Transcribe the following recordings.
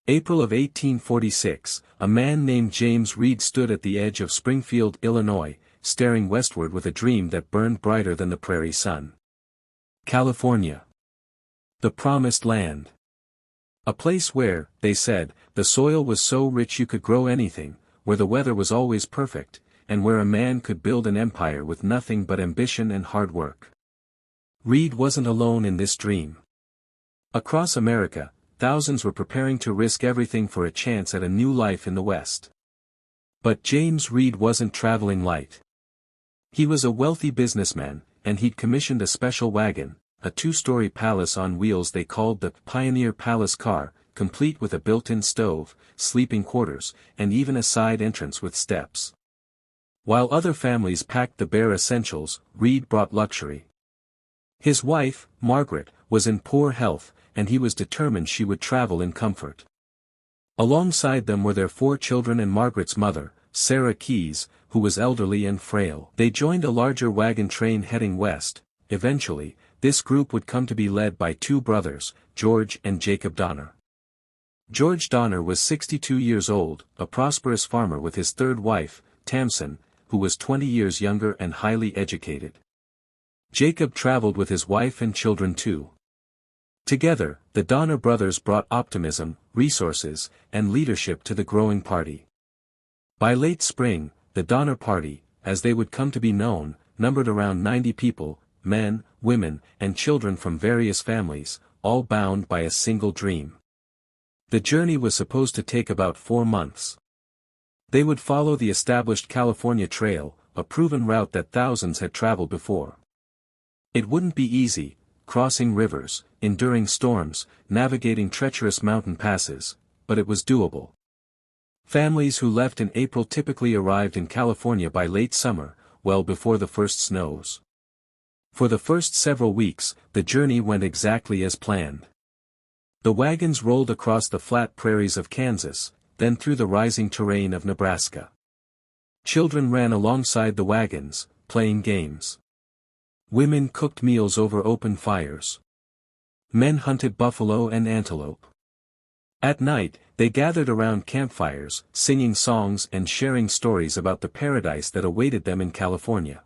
April of 1846, a man named James Reed stood at the edge of Springfield, Illinois, staring westward with a dream that burned brighter than the prairie sun. California. The promised land. A place where, they said, the soil was so rich you could grow anything, where the weather was always perfect, and where a man could build an empire with nothing but ambition and hard work. Reed wasn't alone in this dream. Across America, thousands were preparing to risk everything for a chance at a new life in the West. But James Reed wasn't traveling light. He was a wealthy businessman, and he'd commissioned a special wagon, a two-story palace on wheels they called the Pioneer Palace car, complete with a built-in stove, sleeping quarters, and even a side entrance with steps. While other families packed the bare essentials, Reed brought luxury. His wife, Margaret, was in poor health, and he was determined she would travel in comfort. Alongside them were their 4 children and Margaret's mother, Sarah Keyes, who was elderly and frail. They joined a larger wagon train heading west. Eventually, this group would come to be led by 2 brothers, George and Jacob Donner. George Donner was 62 years old, a prosperous farmer with his 3rd wife, Tamsin, who was 20 years younger and highly educated. Jacob traveled with his wife and children too. Together, the Donner brothers brought optimism, resources, and leadership to the growing party. By late spring, the Donner Party, as they would come to be known, numbered around 90 people, men, women, and children from various families, all bound by a single dream. The journey was supposed to take about 4 months. They would follow the established California Trail, a proven route that thousands had traveled before. It wouldn't be easy, crossing rivers, enduring storms, navigating treacherous mountain passes, but it was doable. Families who left in April typically arrived in California by late summer, well before the first snows. For the first several weeks, the journey went exactly as planned. The wagons rolled across the flat prairies of Kansas, then through the rising terrain of Nebraska. Children ran alongside the wagons, playing games. Women cooked meals over open fires. Men hunted buffalo and antelope. At night, they gathered around campfires, singing songs and sharing stories about the paradise that awaited them in California.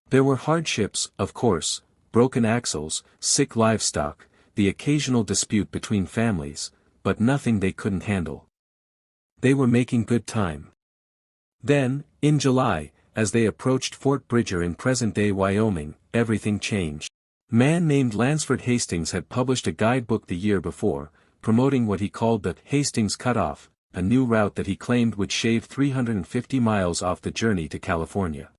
There were hardships, of course, broken axles, sick livestock, the occasional dispute between families, but nothing they couldn't handle. They were making good time. Then, in July, as they approached Fort Bridger in present-day Wyoming, everything changed. A man named Lansford Hastings had published a guidebook the year before, promoting what he called the Hastings Cutoff, a new route that he claimed would shave 350 miles off the journey to California.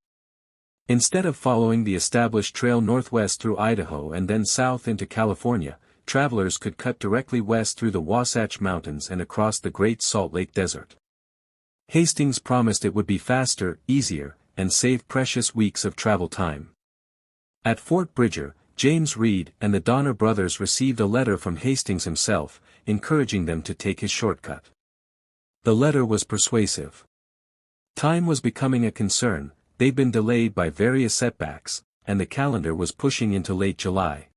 Instead of following the established trail northwest through Idaho and then south into California, travelers could cut directly west through the Wasatch Mountains and across the Great Salt Lake Desert. Hastings promised it would be faster, easier, and save precious weeks of travel time. At Fort Bridger, James Reed and the Donner brothers received a letter from Hastings himself, encouraging them to take his shortcut. The letter was persuasive. Time was becoming a concern, they'd been delayed by various setbacks, and the calendar was pushing into late July.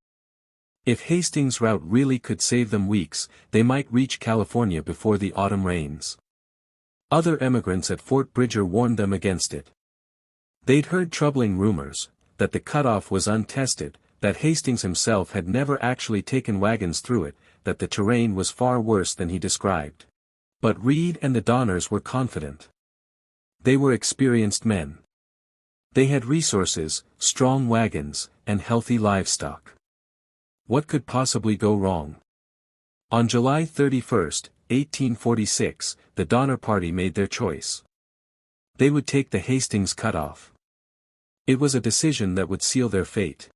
If Hastings' route really could save them weeks, they might reach California before the autumn rains. Other emigrants at Fort Bridger warned them against it. They'd heard troubling rumors, that the cutoff was untested, that Hastings himself had never actually taken wagons through it, that the terrain was far worse than he described. But Reed and the Donners were confident. They were experienced men. They had resources, strong wagons, and healthy livestock. What could possibly go wrong? On July 31, 1846, the Donner Party made their choice. They would take the Hastings Cutoff. It was a decision that would seal their fate.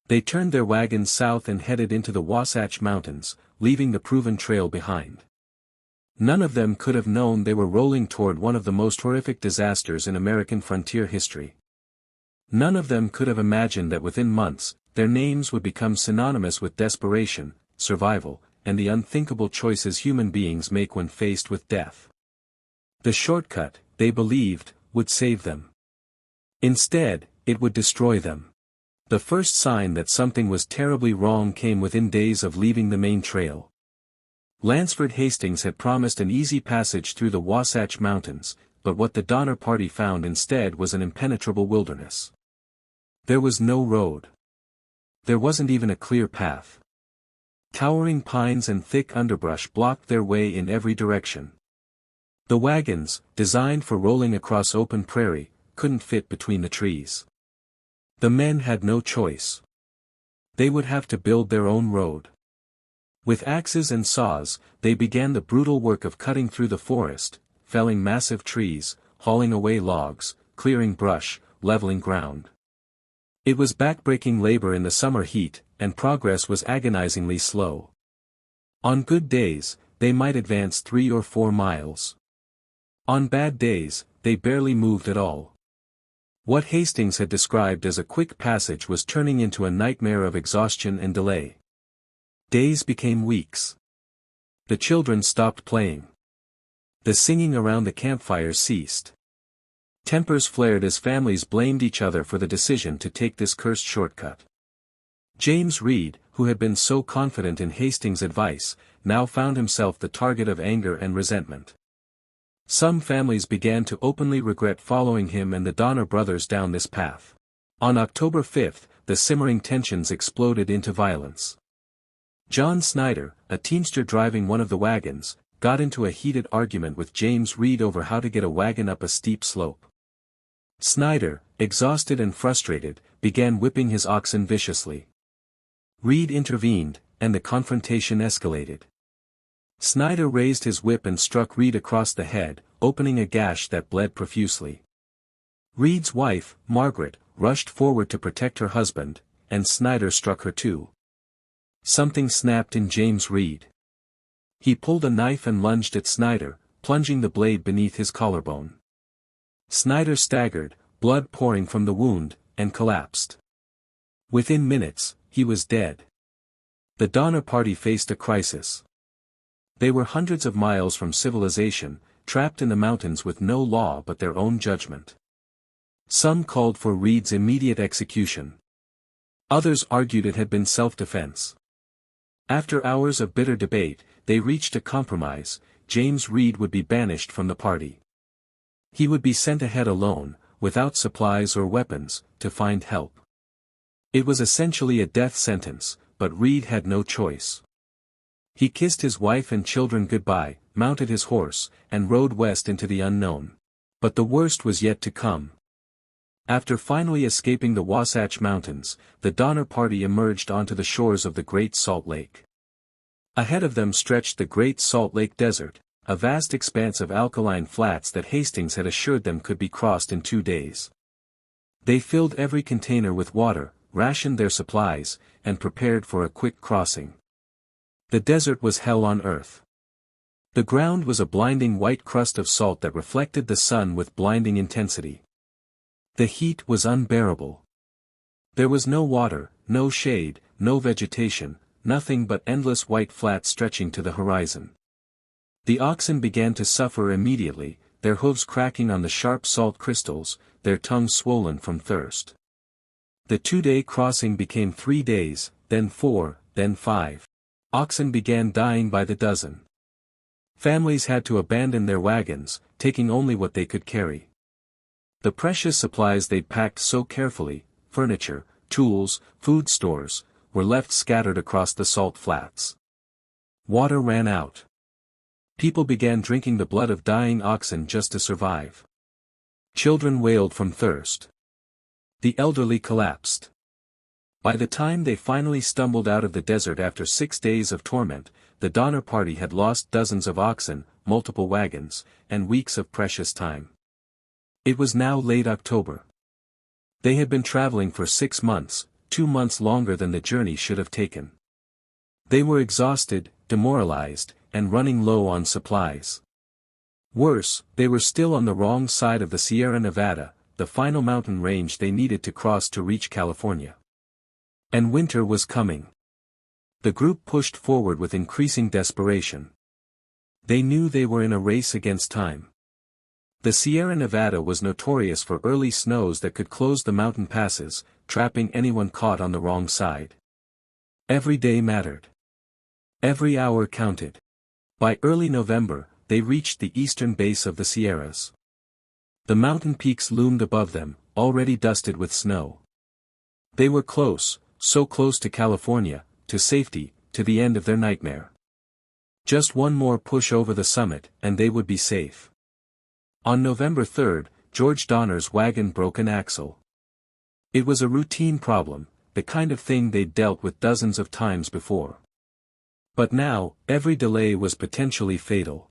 They turned their wagons south and headed into the Wasatch Mountains, leaving the proven trail behind. None of them could have known they were rolling toward one of the most horrific disasters in American frontier history. None of them could have imagined that within months, their names would become synonymous with desperation, survival, and the unthinkable choices human beings make when faced with death. The shortcut, they believed, would save them. Instead, it would destroy them. The first sign that something was terribly wrong came within days of leaving the main trail. Lansford Hastings had promised an easy passage through the Wasatch Mountains, but what the Donner Party found instead was an impenetrable wilderness. There was no road. There wasn't even a clear path. Towering pines and thick underbrush blocked their way in every direction. The wagons, designed for rolling across open prairie, couldn't fit between the trees. The men had no choice. They would have to build their own road. With axes and saws, they began the brutal work of cutting through the forest, felling massive trees, hauling away logs, clearing brush, leveling ground. It was backbreaking labor in the summer heat, and progress was agonizingly slow. On good days, they might advance 3 or 4 miles. On bad days, they barely moved at all. What Hastings had described as a quick passage was turning into a nightmare of exhaustion and delay. Days became weeks. The children stopped playing. The singing around the campfires ceased. Tempers flared as families blamed each other for the decision to take this cursed shortcut. James Reed, who had been so confident in Hastings' advice, now found himself the target of anger and resentment. Some families began to openly regret following him and the Donner brothers down this path. On October 5, the simmering tensions exploded into violence. John Snyder, a teamster driving one of the wagons, got into a heated argument with James Reed over how to get a wagon up a steep slope. Snyder, exhausted and frustrated, began whipping his oxen viciously. Reed intervened, and the confrontation escalated. Snyder raised his whip and struck Reed across the head, opening a gash that bled profusely. Reed's wife, Margaret, rushed forward to protect her husband, and Snyder struck her too. Something snapped in James Reed. He pulled a knife and lunged at Snyder, plunging the blade beneath his collarbone. Snyder staggered, blood pouring from the wound, and collapsed. Within minutes, he was dead. The Donner Party faced a crisis. They were hundreds of miles from civilization, trapped in the mountains with no law but their own judgment. Some called for Reed's immediate execution. Others argued it had been self-defense. After hours of bitter debate, they reached a compromise: James Reed would be banished from the party. He would be sent ahead alone, without supplies or weapons, to find help. It was essentially a death sentence, but Reed had no choice. He kissed his wife and children goodbye, mounted his horse, and rode west into the unknown. But the worst was yet to come. After finally escaping the Wasatch Mountains, the Donner Party emerged onto the shores of the Great Salt Lake. Ahead of them stretched the Great Salt Lake Desert, a vast expanse of alkaline flats that Hastings had assured them could be crossed in 2 days. They filled every container with water, rationed their supplies, and prepared for a quick crossing. The desert was hell on earth. The ground was a blinding white crust of salt that reflected the sun with blinding intensity. The heat was unbearable. There was no water, no shade, no vegetation, nothing but endless white flats stretching to the horizon. The oxen began to suffer immediately, their hooves cracking on the sharp salt crystals, their tongues swollen from thirst. The 2-day crossing became 3 days, then 4, then 5. Oxen began dying by the dozen. Families had to abandon their wagons, taking only what they could carry. The precious supplies they'd packed so carefully, furniture, tools, food stores, were left scattered across the salt flats. Water ran out. People began drinking the blood of dying oxen just to survive. Children wailed from thirst. The elderly collapsed. By the time they finally stumbled out of the desert after 6 days of torment, the Donner Party had lost dozens of oxen, multiple wagons, and weeks of precious time. It was now late October. They had been traveling for 6 months, 2 months longer than the journey should have taken. They were exhausted, demoralized, and running low on supplies. Worse, they were still on the wrong side of the Sierra Nevada, the final mountain range they needed to cross to reach California. And winter was coming. The group pushed forward with increasing desperation. They knew they were in a race against time. The Sierra Nevada was notorious for early snows that could close the mountain passes, trapping anyone caught on the wrong side. Every day mattered. Every hour counted. By early November, they reached the eastern base of the Sierras. The mountain peaks loomed above them, already dusted with snow. They were close, so close to California, to safety, to the end of their nightmare. Just one more push over the summit, and they would be safe. On November 3, George Donner's wagon broke an axle. It was a routine problem, the kind of thing they'd dealt with dozens of times before. But now, every delay was potentially fatal.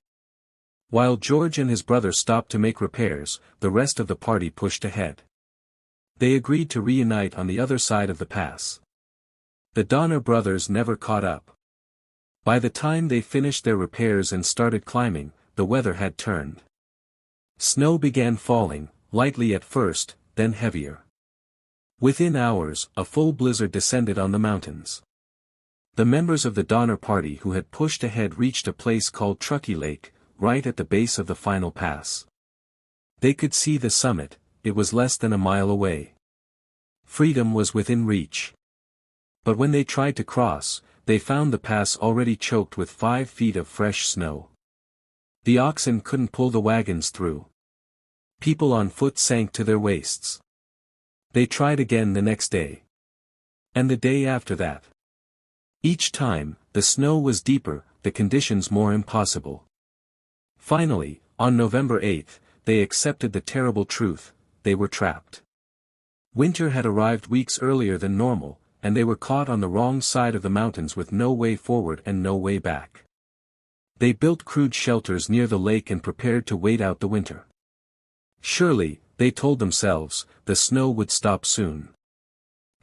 While George and his brother stopped to make repairs, the rest of the party pushed ahead. They agreed to reunite on the other side of the pass. The Donner brothers never caught up. By the time they finished their repairs and started climbing, the weather had turned. Snow began falling, lightly at first, then heavier. Within hours, a full blizzard descended on the mountains. The members of the Donner party who had pushed ahead reached a place called Truckee Lake, right at the base of the final pass. They could see the summit, it was less than a mile away. Freedom was within reach. But when they tried to cross, they found the pass already choked with 5 feet of fresh snow. The oxen couldn't pull the wagons through. People on foot sank to their waists. They tried again the next day. And the day after that. Each time, the snow was deeper, the conditions more impossible. Finally, on November 8, they accepted the terrible truth: they were trapped. Winter had arrived weeks earlier than normal, and they were caught on the wrong side of the mountains with no way forward and no way back. They built crude shelters near the lake and prepared to wait out the winter. Surely, they told themselves, the snow would stop soon.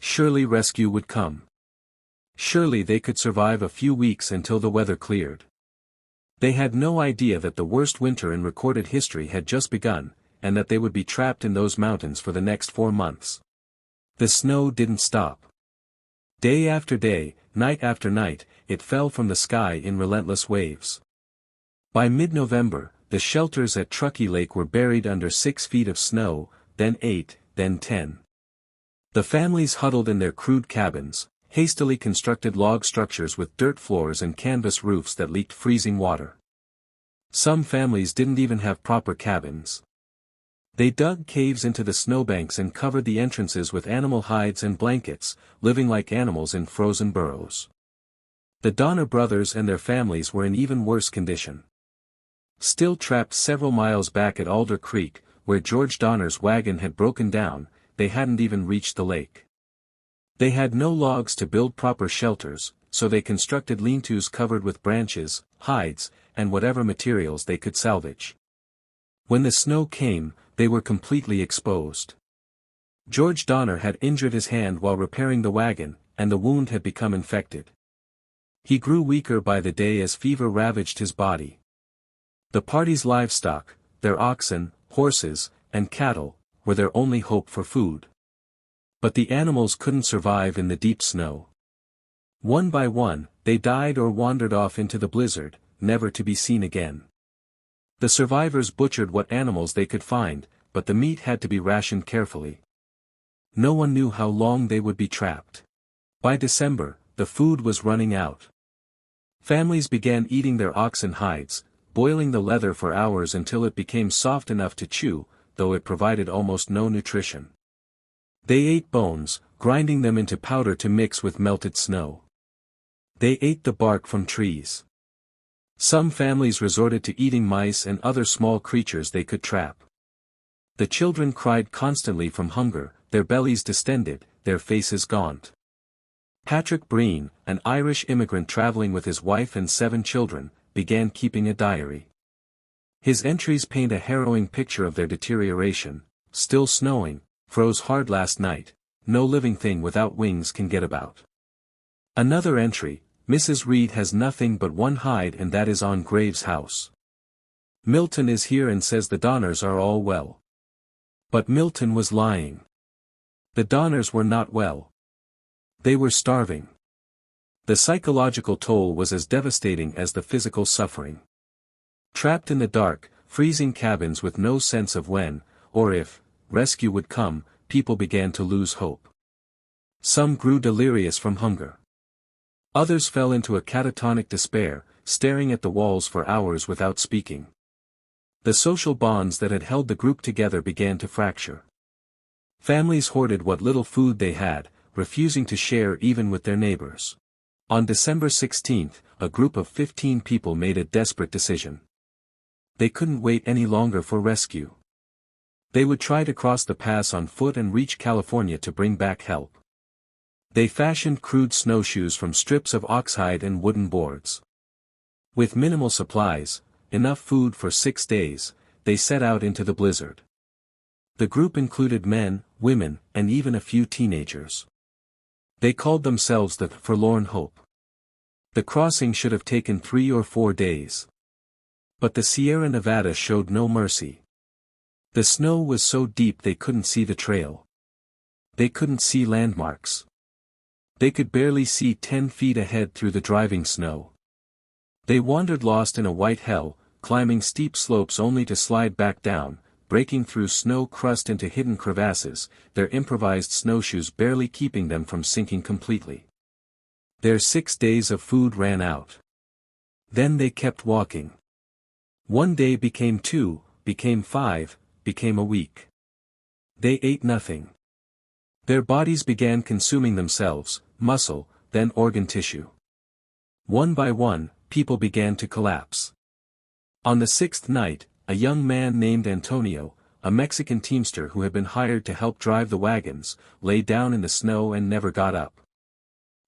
Surely rescue would come. Surely they could survive a few weeks until the weather cleared. They had no idea that the worst winter in recorded history had just begun, and that they would be trapped in those mountains for the next 4 months. The snow didn't stop. Day after day, night after night, it fell from the sky in relentless waves. By mid-November, the shelters at Truckee Lake were buried under 6 feet of snow, then 8, then 10. The families huddled in their crude cabins, hastily constructed log structures with dirt floors and canvas roofs that leaked freezing water. Some families didn't even have proper cabins. They dug caves into the snowbanks and covered the entrances with animal hides and blankets, living like animals in frozen burrows. The Donner brothers and their families were in even worse condition. Still trapped several miles back at Alder Creek, where George Donner's wagon had broken down, they hadn't even reached the lake. They had no logs to build proper shelters, so they constructed lean-tos covered with branches, hides, and whatever materials they could salvage. When the snow came, they were completely exposed. George Donner had injured his hand while repairing the wagon, and the wound had become infected. He grew weaker by the day as fever ravaged his body. The party's livestock, their oxen, horses, and cattle, were their only hope for food. But the animals couldn't survive in the deep snow. One by one, they died or wandered off into the blizzard, never to be seen again. The survivors butchered what animals they could find, but the meat had to be rationed carefully. No one knew how long they would be trapped. By December, the food was running out. Families began eating their oxen hides, boiling the leather for hours until it became soft enough to chew, though it provided almost no nutrition. They ate bones, grinding them into powder to mix with melted snow. They ate the bark from trees. Some families resorted to eating mice and other small creatures they could trap. The children cried constantly from hunger, their bellies distended, their faces gaunt. Patrick Breen, an Irish immigrant traveling with his wife and 7 children, began keeping a diary. His entries paint a harrowing picture of their deterioration. Still snowing, froze hard last night, no living thing without wings can get about. Another entry, Mrs. Reed has nothing but one hide and that is on Graves' house. Milton is here and says the Donners are all well. But Milton was lying. The Donners were not well. They were starving. The psychological toll was as devastating as the physical suffering. Trapped in the dark, freezing cabins with no sense of when, or if, rescue would come, people began to lose hope. Some grew delirious from hunger. Others fell into a catatonic despair, staring at the walls for hours without speaking. The social bonds that had held the group together began to fracture. Families hoarded what little food they had, refusing to share even with their neighbors. On December 16, a group of 15 people made a desperate decision. They couldn't wait any longer for rescue. They would try to cross the pass on foot and reach California to bring back help. They fashioned crude snowshoes from strips of oxhide and wooden boards. With minimal supplies, enough food for 6 days, they set out into the blizzard. The group included men, women, and even a few teenagers. They called themselves the Forlorn Hope. The crossing should have taken 3 or 4 days. But the Sierra Nevada showed no mercy. The snow was so deep they couldn't see the trail. They couldn't see landmarks. They could barely see 10 feet ahead through the driving snow. They wandered lost in a white hell, climbing steep slopes only to slide back down, breaking through snow crust into hidden crevasses, their improvised snowshoes barely keeping them from sinking completely. Their 6 days of food ran out. Then they kept walking. One day became 2, became 5, became a week. They ate nothing. Their bodies began consuming themselves, muscle, then organ tissue. One by one, people began to collapse. On the 6th night, a young man named Antonio, a Mexican teamster who had been hired to help drive the wagons, lay down in the snow and never got up.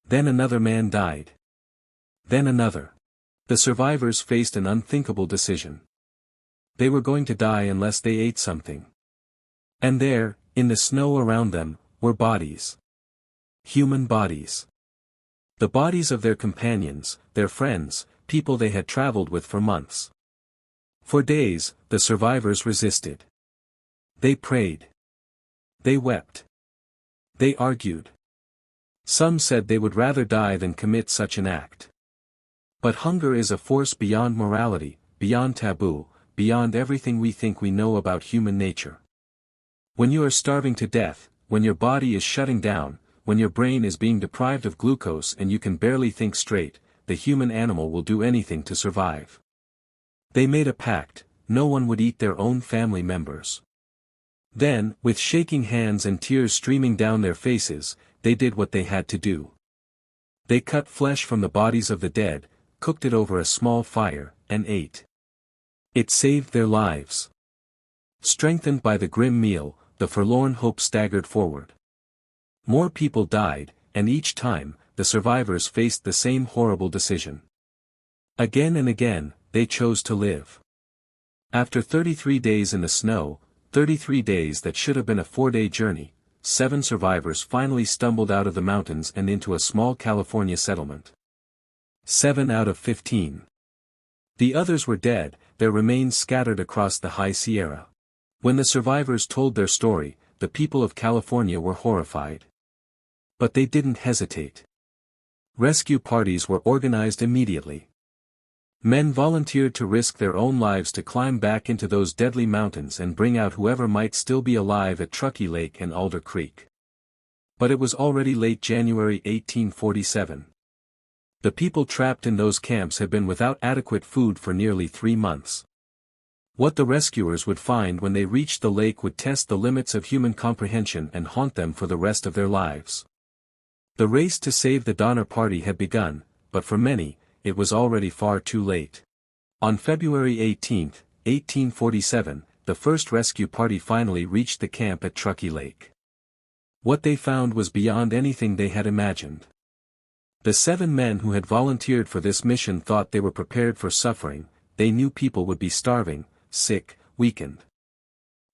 Then another man died. Then another. The survivors faced an unthinkable decision. They were going to die unless they ate something. And there, in the snow around them, were bodies. Human bodies. The bodies of their companions, their friends, people they had traveled with for months. For days, the survivors resisted. They prayed. They wept. They argued. Some said they would rather die than commit such an act. But hunger is a force beyond morality, beyond taboo, beyond everything we think we know about human nature. When you are starving to death, when your body is shutting down, when your brain is being deprived of glucose and you can barely think straight, the human animal will do anything to survive. They made a pact, no one would eat their own family members. Then, with shaking hands and tears streaming down their faces, they did what they had to do. They cut flesh from the bodies of the dead, cooked it over a small fire, and ate. It saved their lives. Strengthened by the grim meal, the Forlorn Hope staggered forward. More people died, and each time, the survivors faced the same horrible decision. Again and again, they chose to live. After 33 days in the snow, 33 days that should have been a 4-day journey, 7 survivors finally stumbled out of the mountains and into a small California settlement. 7 out of 15. The others were dead, their remains scattered across the high Sierra. When the survivors told their story, the people of California were horrified. But they didn't hesitate. Rescue parties were organized immediately. Men volunteered to risk their own lives to climb back into those deadly mountains and bring out whoever might still be alive at Truckee Lake and Alder Creek. But it was already late January 1847. The people trapped in those camps had been without adequate food for nearly 3 months. What the rescuers would find when they reached the lake would test the limits of human comprehension and haunt them for the rest of their lives. The race to save the Donner Party had begun, but for many, it was already far too late. On February 18, 1847, the first rescue party finally reached the camp at Truckee Lake. What they found was beyond anything they had imagined. The 7 men who had volunteered for this mission thought they were prepared for suffering, they knew people would be starving, sick, weakened.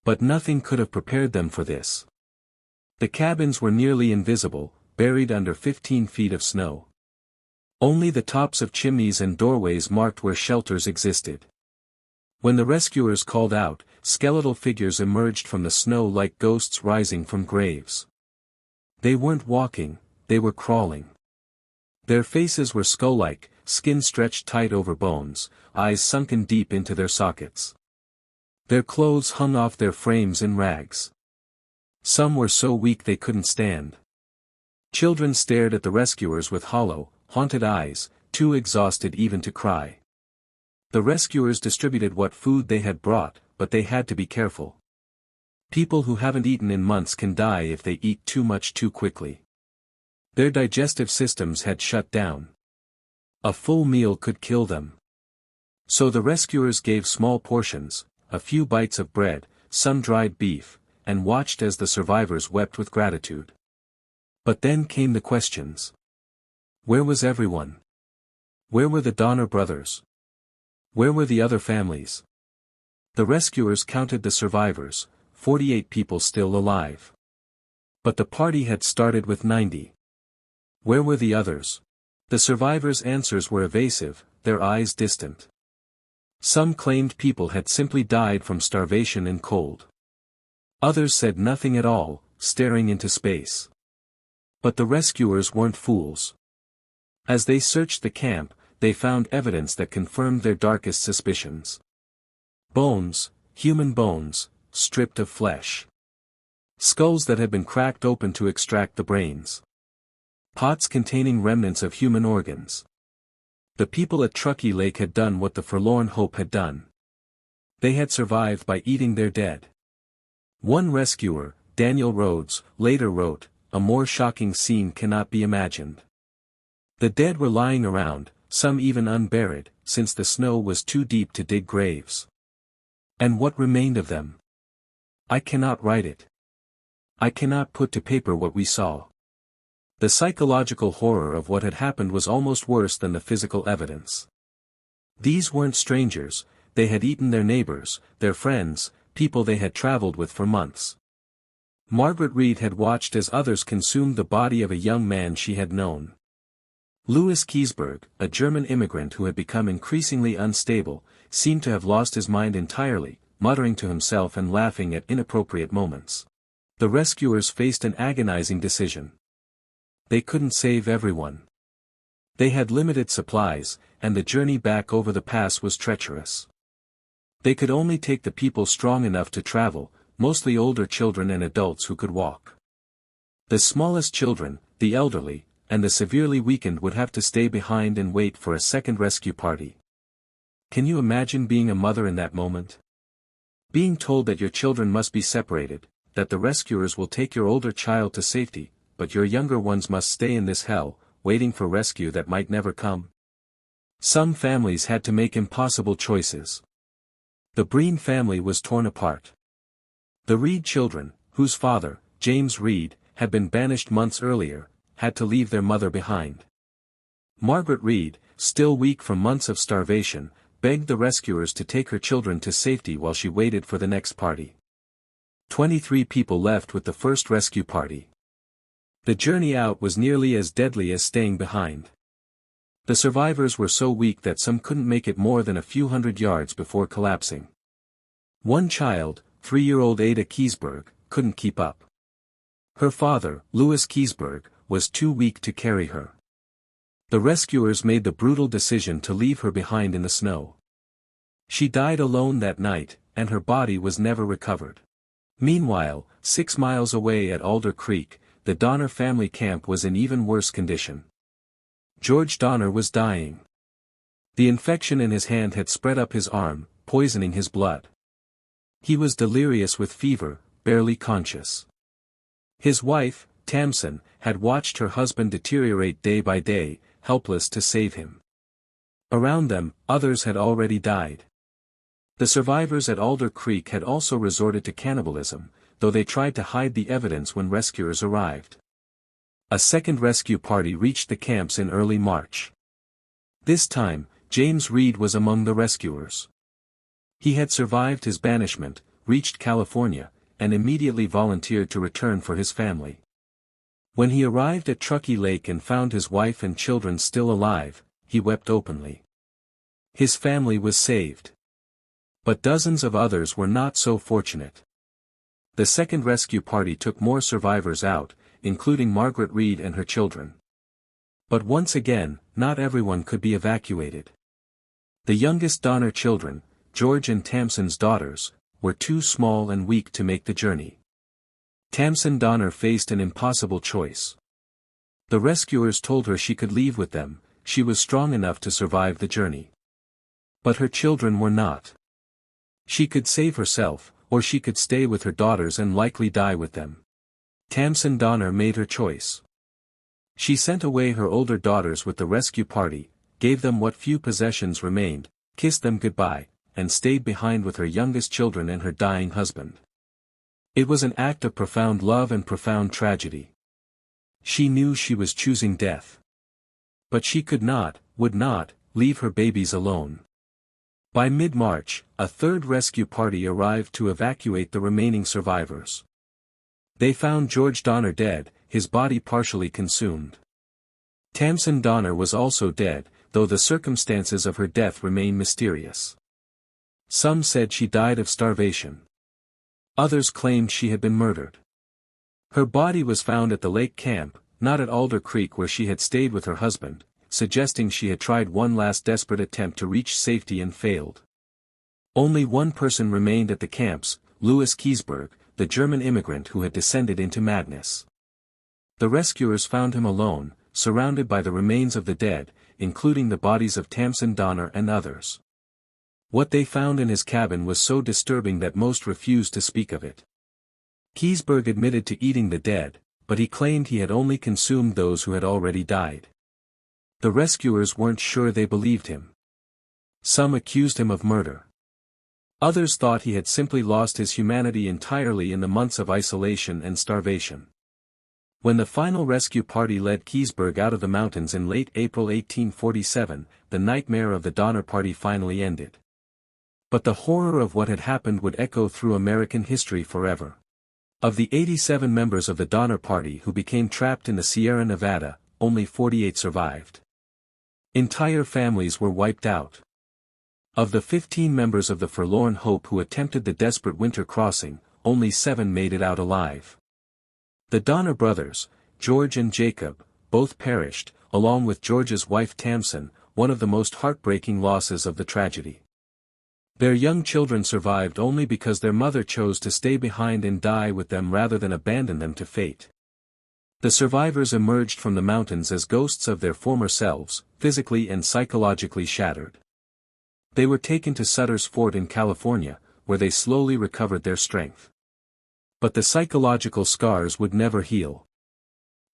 But nothing could have prepared them for this. The cabins were nearly invisible, buried under 15 feet of snow. Only the tops of chimneys and doorways marked where shelters existed. When the rescuers called out, skeletal figures emerged from the snow like ghosts rising from graves. They weren't walking, they were crawling. Their faces were skull-like, skin stretched tight over bones, eyes sunken deep into their sockets. Their clothes hung off their frames in rags. Some were so weak they couldn't stand. Children stared at the rescuers with hollow, haunted eyes, too exhausted even to cry. The rescuers distributed what food they had brought, but they had to be careful. People who haven't eaten in months can die if they eat too much too quickly. Their digestive systems had shut down. A full meal could kill them. So the rescuers gave small portions, a few bites of bread, some dried beef, and watched as the survivors wept with gratitude. But then came the questions. Where was everyone? Where were the Donner brothers? Where were the other families? The rescuers counted the survivors, 48 people still alive. But the party had started with 90. Where were the others? The survivors' answers were evasive, their eyes distant. Some claimed people had simply died from starvation and cold. Others said nothing at all, staring into space. But the rescuers weren't fools. As they searched the camp, they found evidence that confirmed their darkest suspicions. Bones, human bones, stripped of flesh. Skulls that had been cracked open to extract the brains. Pots containing remnants of human organs. The people at Truckee Lake had done what the forlorn hope had done. They had survived by eating their dead. One rescuer, Daniel Rhodes, later wrote, "A more shocking scene cannot be imagined." The dead were lying around, some even unburied, since the snow was too deep to dig graves. And what remained of them? I cannot write it. I cannot put to paper what we saw. The psychological horror of what had happened was almost worse than the physical evidence. These weren't strangers, they had eaten their neighbors, their friends, people they had traveled with for months. Margaret Reed had watched as others consumed the body of a young man she had known. Louis Keseberg, a German immigrant who had become increasingly unstable, seemed to have lost his mind entirely, muttering to himself and laughing at inappropriate moments. The rescuers faced an agonizing decision. They couldn't save everyone. They had limited supplies, and the journey back over the pass was treacherous. They could only take the people strong enough to travel, mostly older children and adults who could walk. The smallest children, the elderly, and the severely weakened would have to stay behind and wait for a second rescue party. Can you imagine being a mother in that moment? Being told that your children must be separated, that the rescuers will take your older child to safety, but your younger ones must stay in this hell, waiting for rescue that might never come. Some families had to make impossible choices. The Breen family was torn apart. The Reed children, whose father, James Reed, had been banished months earlier, had to leave their mother behind. Margaret Reed, still weak from months of starvation, begged the rescuers to take her children to safety while she waited for the next party. 23 people left with the first rescue party. The journey out was nearly as deadly as staying behind. The survivors were so weak that some couldn't make it more than a few hundred yards before collapsing. One child, 3-year-old Ada Keseberg, couldn't keep up. Her father, Louis Keseberg, was too weak to carry her. The rescuers made the brutal decision to leave her behind in the snow. She died alone that night, and her body was never recovered. Meanwhile, 6 miles away at Alder Creek, the Donner family camp was in even worse condition. George Donner was dying. The infection in his hand had spread up his arm, poisoning his blood. He was delirious with fever, barely conscious. His wife, Tamsin, had watched her husband deteriorate day by day, helpless to save him. Around them, others had already died. The survivors at Alder Creek had also resorted to cannibalism, though they tried to hide the evidence when rescuers arrived. A second rescue party reached the camps in early March. This time, James Reed was among the rescuers. He had survived his banishment, reached California, and immediately volunteered to return for his family. When he arrived at Truckee Lake and found his wife and children still alive, he wept openly. His family was saved. But dozens of others were not so fortunate. The second rescue party took more survivors out, including Margaret Reed and her children. But once again, not everyone could be evacuated. The youngest Donner children, George and Tamsin's daughters, were too small and weak to make the journey. Tamsin Donner faced an impossible choice. The rescuers told her she could leave with them, she was strong enough to survive the journey. But her children were not. She could save herself, or she could stay with her daughters and likely die with them. Tamsin Donner made her choice. She sent away her older daughters with the rescue party, gave them what few possessions remained, kissed them goodbye, and stayed behind with her youngest children and her dying husband. It was an act of profound love and profound tragedy. She knew she was choosing death. But she could not, would not, leave her babies alone. By mid-March, a third rescue party arrived to evacuate the remaining survivors. They found George Donner dead, his body partially consumed. Tamsin Donner was also dead, though the circumstances of her death remain mysterious. Some said she died of starvation. Others claimed she had been murdered. Her body was found at the lake camp, not at Alder Creek where she had stayed with her husband, suggesting she had tried one last desperate attempt to reach safety and failed. Only one person remained at the camps, Louis Keseberg, the German immigrant who had descended into madness. The rescuers found him alone, surrounded by the remains of the dead, including the bodies of Tamsin Donner and others. What they found in his cabin was so disturbing that most refused to speak of it. Keseberg admitted to eating the dead, but he claimed he had only consumed those who had already died. The rescuers weren't sure they believed him. Some accused him of murder. Others thought he had simply lost his humanity entirely in the months of isolation and starvation. When the final rescue party led Keseberg out of the mountains in late April 1847, the nightmare of the Donner Party finally ended. But the horror of what had happened would echo through American history forever. Of the 87 members of the Donner Party who became trapped in the Sierra Nevada, only 48 survived. Entire families were wiped out. Of the 15 members of the Forlorn Hope who attempted the desperate winter crossing, only 7 made it out alive. The Donner brothers, George and Jacob, both perished, along with George's wife Tamsin, one of the most heartbreaking losses of the tragedy. Their young children survived only because their mother chose to stay behind and die with them rather than abandon them to fate. The survivors emerged from the mountains as ghosts of their former selves, physically and psychologically shattered. They were taken to Sutter's Fort in California, where they slowly recovered their strength. But the psychological scars would never heal.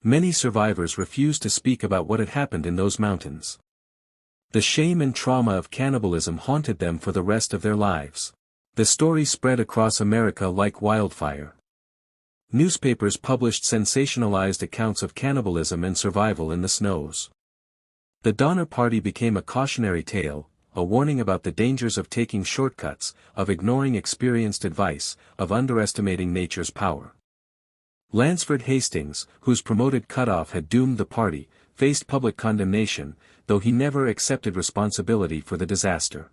Many survivors refused to speak about what had happened in those mountains. The shame and trauma of cannibalism haunted them for the rest of their lives. The story spread across America like wildfire. Newspapers published sensationalized accounts of cannibalism and survival in the snows. The Donner Party became a cautionary tale, a warning about the dangers of taking shortcuts, of ignoring experienced advice, of underestimating nature's power. Lansford Hastings, whose promoted cutoff had doomed the party, faced public condemnation, though he never accepted responsibility for the disaster.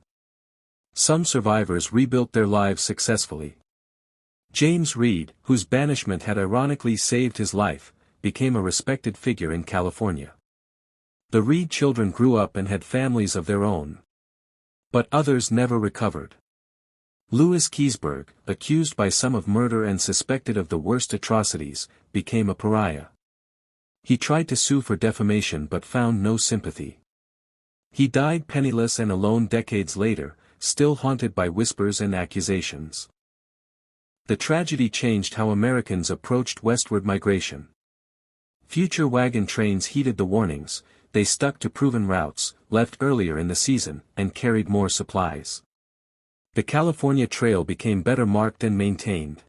Some survivors rebuilt their lives successfully. James Reed, whose banishment had ironically saved his life, became a respected figure in California. The Reed children grew up and had families of their own. But others never recovered. Louis Keseberg, accused by some of murder and suspected of the worst atrocities, became a pariah. He tried to sue for defamation but found no sympathy. He died penniless and alone decades later, still haunted by whispers and accusations. The tragedy changed how Americans approached westward migration. Future wagon trains heeded the warnings, they stuck to proven routes, left earlier in the season, and carried more supplies. The California Trail became better marked and maintained.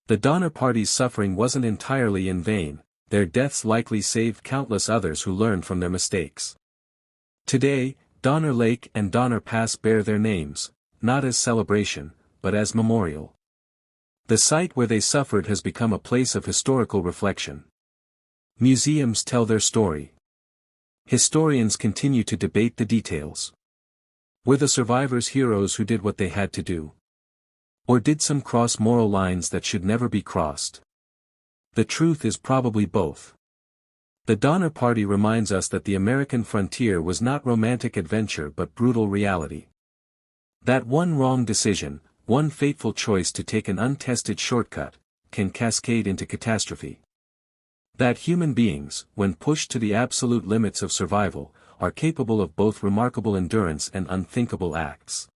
The Donner Party's suffering wasn't entirely in vain, their deaths likely saved countless others who learned from their mistakes. Today, Donner Lake and Donner Pass bear their names, not as celebration, but as memorial. The site where they suffered has become a place of historical reflection. Museums tell their story. Historians continue to debate the details. Were the survivors heroes who did what they had to do? Or did some cross moral lines that should never be crossed? The truth is probably both. The Donner Party reminds us that the American frontier was not romantic adventure but brutal reality. That one wrong decision, one fateful choice to take an untested shortcut, can cascade into catastrophe. That human beings, when pushed to the absolute limits of survival, are capable of both remarkable endurance and unthinkable acts.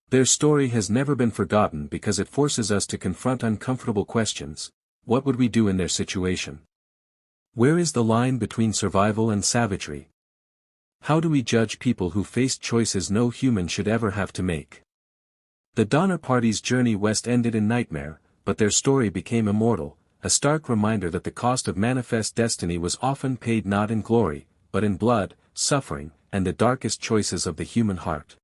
Their story has never been forgotten because it forces us to confront uncomfortable questions. What would we do in their situation? Where is the line between survival and savagery? How do we judge people who faced choices no human should ever have to make? The Donner Party's journey west ended in nightmare, but their story became immortal, a stark reminder that the cost of manifest destiny was often paid not in glory, but in blood, suffering, and the darkest choices of the human heart.